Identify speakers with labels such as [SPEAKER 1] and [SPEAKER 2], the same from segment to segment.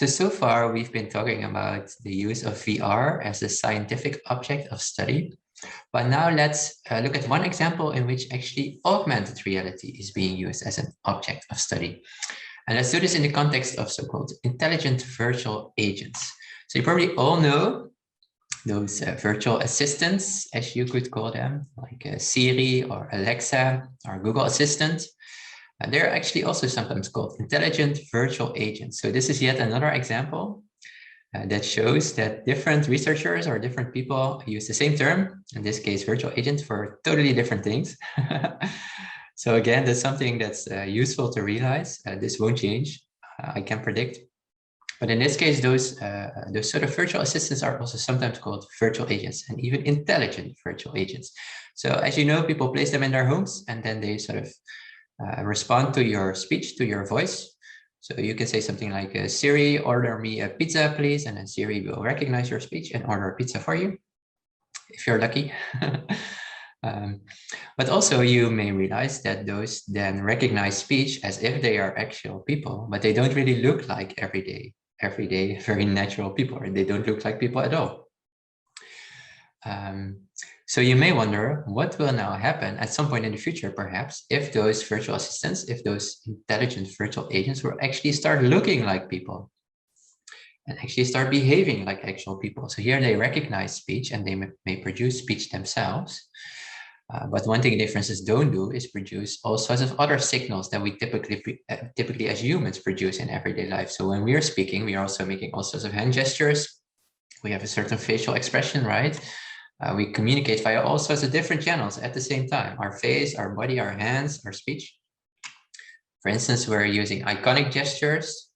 [SPEAKER 1] So far, we've been talking about the use of VR as a scientific object of study. But now let's look at one example in which actually augmented reality is being used as an object of study. And let's do this in the context of so-called intelligent virtual agents. So you probably all know those virtual assistants, as you could call them, like Siri or Alexa or Google Assistant. They're actually also sometimes called intelligent virtual agents. So this is yet another example that shows that different researchers or different people use the same term, in this case, virtual agent, for totally different things. So again, that's something that's useful to realize. This won't change, I can predict. But in this case, those sort of virtual assistants are also sometimes called virtual agents and even intelligent virtual agents. So as you know, people place them in their homes and then they sort of respond to your speech, to your voice. So you can say something like, Siri, order me a pizza, please. And then Siri will recognize your speech and order a pizza for you, if you're lucky. But also you may realize that those then recognize speech as if they are actual people, but they don't really look like everyday, very natural people, or they don't look like people at all. So you may wonder what will now happen at some point in the future, perhaps, if those virtual assistants, if those intelligent virtual agents will actually start looking like people and actually start behaving like actual people. So here they recognize speech and they may produce speech themselves. But one thing differences don't do is produce all sorts of other signals that we typically as humans produce in everyday life. So when we are speaking, we are also making all sorts of hand gestures. We have a certain facial expression, right? We communicate via all sorts of different channels at the same time: our face, our body, our hands, our speech. For instance, we're using iconic gestures,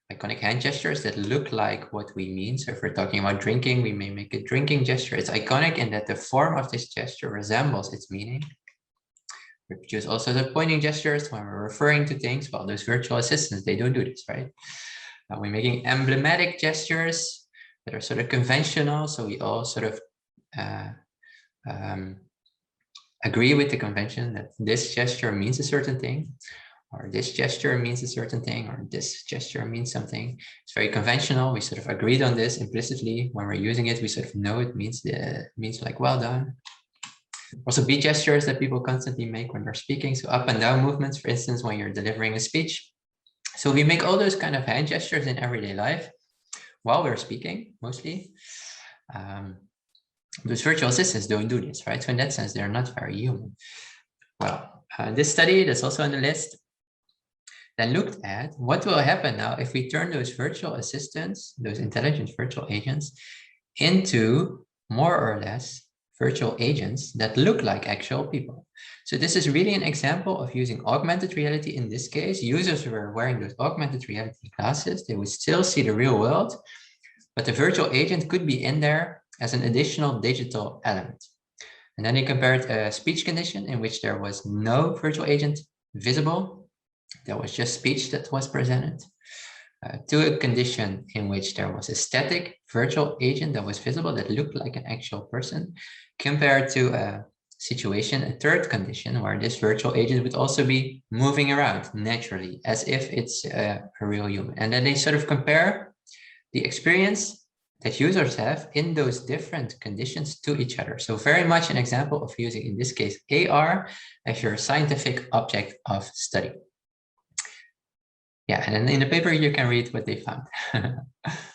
[SPEAKER 1] iconic hand gestures that look like what we mean. So if we're talking about drinking, we may make a drinking gesture. It's iconic in that the form of this gesture resembles its meaning. We produce also the pointing gestures when we're referring to things. Well, those virtual assistants, they don't do this, right? We're making emblematic gestures that are sort of conventional. So we all sort of agree with the convention that this gesture means a certain thing, or this gesture means a certain thing, or this gesture means something. It's very conventional. We sort of agreed on this implicitly. When we're using it, we sort of know it means like well done. Also beat gestures that people constantly make when they're speaking. So up and down movements, for instance, when you're delivering a speech. So we make all those kind of hand gestures in everyday life while we're speaking, mostly. Those virtual assistants don't do this, right? So in that sense, they're not very human. Well, this study that's also on the list then looked at what will happen now if we turn those virtual assistants, those intelligent virtual agents, into more or less virtual agents that look like actual people. So this is really an example of using augmented reality. In this case, users who were wearing those augmented reality glasses, they would still see the real world, but the virtual agent could be in there as an additional digital element. And then they compared a speech condition in which there was no virtual agent visible. There was just speech that was presented, to a condition in which there was a static virtual agent that was visible, that looked like an actual person, compared to a situation, a third condition, where this virtual agent would also be moving around naturally, as if it's a real human. And then they sort of compare the experience that users have in those different conditions to each other. So very much an example of using, in this case, AR as your scientific object of study. Yeah, and then in the paper, you can read what they found.